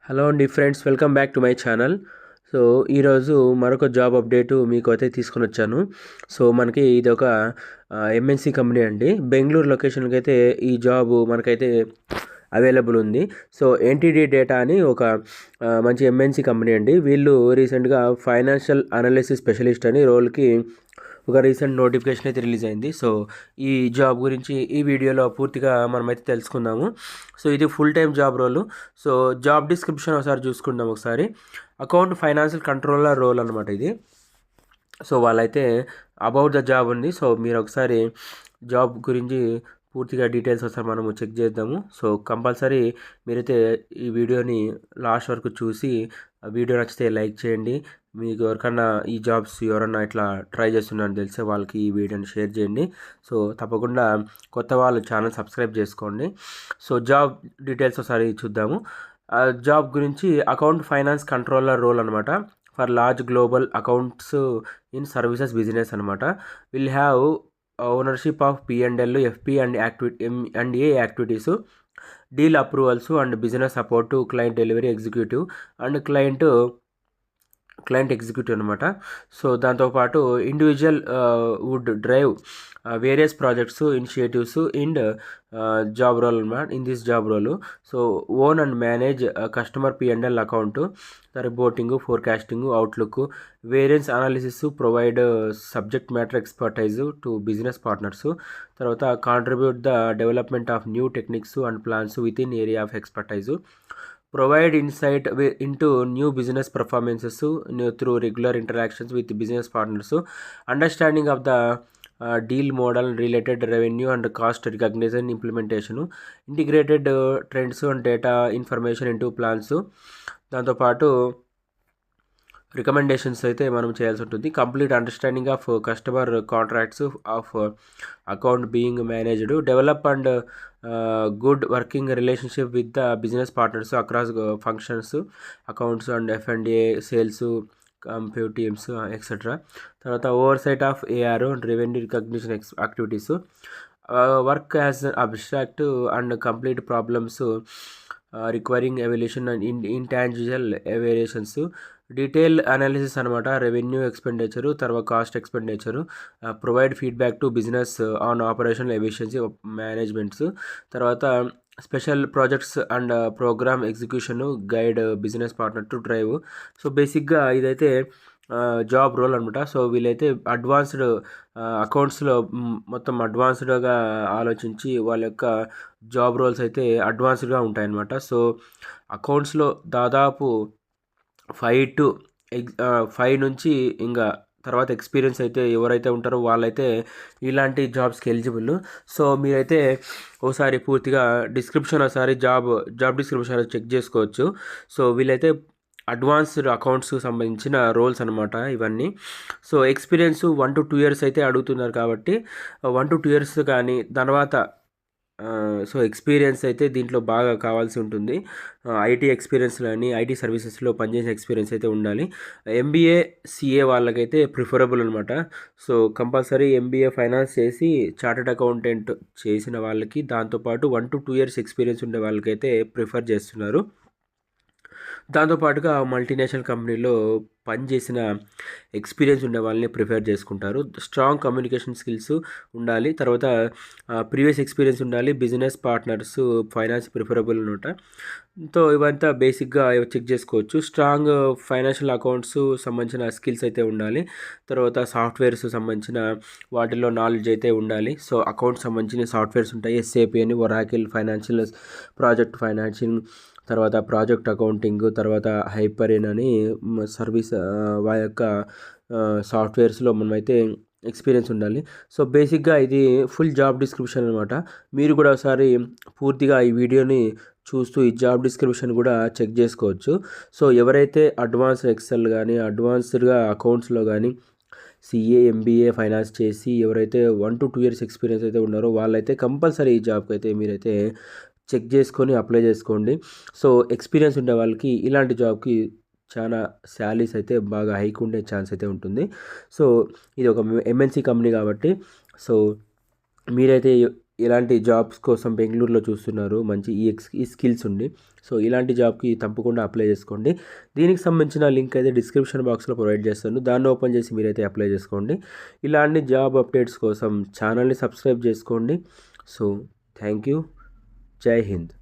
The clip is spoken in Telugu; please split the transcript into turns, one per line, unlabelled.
హలో అండి friends, welcome back to my channel. So ఈరోజు మరొక జాబ్ అప్డేటు మీకు అయితే తీసుకొని వచ్చాను. సో మనకి ఇది ఒక ఎంఎన్సి కంపెనీ అండి. బెంగళూరు లొకేషన్కి అయితే ఈ జాబ్ మనకైతే అవైలబుల్ ఉంది. సో ఎన్టీడీ డేటా అని ఒక మంచి ఎంఎన్సి కంపెనీ అండి. వీళ్ళు రీసెంట్గా ఫైనాన్షియల్ అనాలిసిస్ స్పెషలిస్ట్ అని రోల్కి ఒక రీసెంట్ నోటిఫికేషన్ అయితే రిలీజ్ అయింది. సో ఈ జాబ్ గురించి ఈ వీడియోలో పూర్తిగా మనమైతే తెలుసుకుందాము. సో ఇది full time job role. So job description ఒకసారి చూసుకుందాం. ఒకసారి అకౌంట్ ఫైనాన్షియల్ కంట్రోలర్ రోల్ అనమాట ఇది. సో వాళ్ళైతే అబౌట్ ద జాబ్ ఉంది. సో మీరు ఒకసారి జాబ్ గురించి పూర్తిగా డీటెయిల్స్ ఒకసారి మనము చెక్ చేద్దాము. సో కంపల్సరీ మీరైతే ఈ వీడియోని లాస్ట్ వరకు చూసి వీడియో నచ్చితే లైక్ చేయండి. మీకు ఎవరికన్నా ఈ జాబ్స్ ఎవరన్నా ఇట్లా ట్రై చేస్తున్నారని తెలిసే వాళ్ళకి ఈ వీడియోని షేర్ చేయండి. సో తప్పకుండా కొత్త వాళ్ళు ఛానల్ సబ్స్క్రైబ్ చేసుకోండి. సో జాబ్ డీటెయిల్స్ ఒకసారి చూద్దాము. జాబ్ గురించి అకౌంట్ ఫైనాన్స్ కంట్రోలర్ రోల్ అనమాట. For large global accounts in services business అనమాట. Will have ownership of P&L, FP and A activities, deal approvals and business support to client delivery executive and client executive అనమాట. సో దాంతోపాటు individual would drive various projects initiatives in job role అనమాట. In this job role so own and manage customer P&L account, reporting, forecasting, outlook, variance analysis, provide subject matter expertise to business partners, తర్వాత contribute the development of new techniques and plans with in area of expertise, provide insight into new business performances through regular interactions with business partners, understanding of the deal model, related revenue and cost recognition, implementation, integrated trends and data information into plans. దాంతోపాటు రికమెండేషన్స్ అయితే మనం చేయాల్సి ఉంటుంది. Complete understanding of customer contracts of account being managed, develop and good working relationship with the business partners across functions, accounts and F&A, sales, compute teams etcetera. తర్వాత oversight of AR and revenue recognition activities, work as abstract and complete problems requiring evaluation and intangible variations, detail analysis అనమాట, రెవెన్యూ ఎక్స్పెండిచరు, తర్వాత cost expenditure, provide feedback to business on operational efficiency managements, తర్వాత special projects and program execution, guide business partner to drive. So బేసిక్గా ఇదైతే జాబ్ రోల్ అనమాట. సో వీళ్ళైతే అడ్వాన్స్డ్ అకౌంట్స్లో మొత్తం అడ్వాన్స్డ్గా ఆలోచించి వాళ్ళ యొక్క జాబ్ రోల్స్ అయితే అడ్వాన్స్డ్గా ఉంటాయన్నమాట. సో అకౌంట్స్లో దాదాపు 5 నుంచి ఇంకా తర్వాత ఎక్స్పీరియన్స్ అయితే ఎవరైతే ఉంటారో వాళ్ళైతే ఇలాంటి జాబ్స్కి ఎలిజిబుల్. సో మీరైతే ఒకసారి పూర్తిగా జాబ్ డిస్క్రిప్షన్ చెక్ చేసుకోవచ్చు. సో వీళ్ళైతే అడ్వాన్స్డ్ అకౌంట్స్కి సంబంధించిన రోల్స్ అనమాట ఇవన్నీ. సో ఎక్స్పీరియన్స్ 1 to 2 years అయితే అడుగుతున్నారు కాబట్టి 1 to 2 years కానీ తర్వాత సో ఎక్స్పీరియన్స్ అయితే దీంట్లో బాగా కావాల్సి ఉంటుంది. ఐటీ ఎక్స్పీరియన్స్ కానీ ఐటీ సర్వీసెస్లో పనిచేసిన ఎక్స్పీరియన్స్ అయితే ఉండాలి. MBA CA వాళ్ళకైతే ప్రిఫరబుల్ అనమాట. సో కంపల్సరీ MBA ఫైనాన్స్ చేసి చార్టెడ్ అకౌంటెంట్ చేసిన వాళ్ళకి, దాంతోపాటు 1 to 2 years ఎక్స్పీరియన్స్ ఉండే వాళ్ళకైతే ప్రిఫర్ చేస్తున్నారు. దాంతోపాటుగా మల్టీనేషనల్ కంపెనీలో పనిచేసిన ఎక్స్పీరియన్స్ ఉండే వాళ్ళని ప్రిఫర్ చేసుకుంటారు. స్ట్రాంగ్ కమ్యూనికేషన్ స్కిల్స్ ఉండాలి, తర్వాత ప్రీవియస్ ఎక్స్పీరియన్స్ ఉండాలి, బిజినెస్ పార్ట్నర్స్ ఫైనాన్స్ ప్రిఫరబుల్ అనమాట. సో ఇవంతా బేసిక్గా చెక్ చేసుకోవచ్చు. స్ట్రాంగ్ ఫైనాన్షియల్ అకౌంట్స్ సంబంధించిన స్కిల్స్ అయితే ఉండాలి, తర్వాత సాఫ్ట్వేర్స్ సంబంధించిన వాటిల్లో నాలెడ్జ్ అయితే ఉండాలి. సో అకౌంట్స్ సంబంధించిన సాఫ్ట్వేర్స్ ఉంటాయి, SAP అని, ఒరాకిల్, ఫైనాన్షియల్ ప్రాజెక్ట్ ఫైనాన్షియల్, తర్వాత ప్రాజెక్ట్ అకౌంటింగ్, తర్వాత హైపరిన్ అని సర్వీస్ వారి యొక్క సాఫ్ట్వేర్స్లో మనమైతే ఎక్స్పీరియన్స్ ఉండాలి. సో బేసిక్గా ఇది ఫుల్ జాబ్ డిస్క్రిప్షన్ అనమాట. మీరు కూడా ఒకసారి పూర్తిగా ఈ వీడియోని చూస్తూ ఈ జాబ్ డిస్క్రిప్షన్ కూడా చెక్ చేసుకోవచ్చు. సో ఎవరైతే అడ్వాన్స్ ఎక్సెల్ కానీ అడ్వాన్స్డ్గా అకౌంట్స్లో కానీ CA MBA ఫైనాన్స్ చేసి ఎవరైతే 1 to 2 years ఎక్స్పీరియన్స్ అయితే ఉన్నారో వాళ్ళైతే కంపల్సరీ ఈ జాబ్కి అయితే మీరైతే చెక్ చేసుకొని అప్లై చేసుకోండి. సో ఎక్స్పీరియన్స్ ఉండే వాళ్ళకి ఇలాంటి జాబ్కి చాలా శాలరీస్ అయితే బాగా హైక్ ఉండే ఛాన్స్ అయితే ఉంటుంది. సో ఇది ఒక MNC కంపెనీ కాబట్టి సో మీరైతే ఇలాంటి జాబ్స్ కోసం బెంగళూరులో చూస్తున్నారు, మంచి ఈ స్కిల్స్ ఉండి, సో ఇలాంటి జాబ్కి తప్పకుండా అప్లై చేసుకోండి. దీనికి సంబంధించిన లింక్ అయితే డిస్క్రిప్షన్ బాక్స్లో ప్రొవైడ్ చేస్తాను, దాన్ని ఓపెన్ చేసి మీరైతే అప్లై చేసుకోండి. ఇలాంటి జాబ్ అప్డేట్స్ కోసం ఛానల్ని సబ్స్క్రైబ్ చేసుకోండి. So thank you. జై హింద్.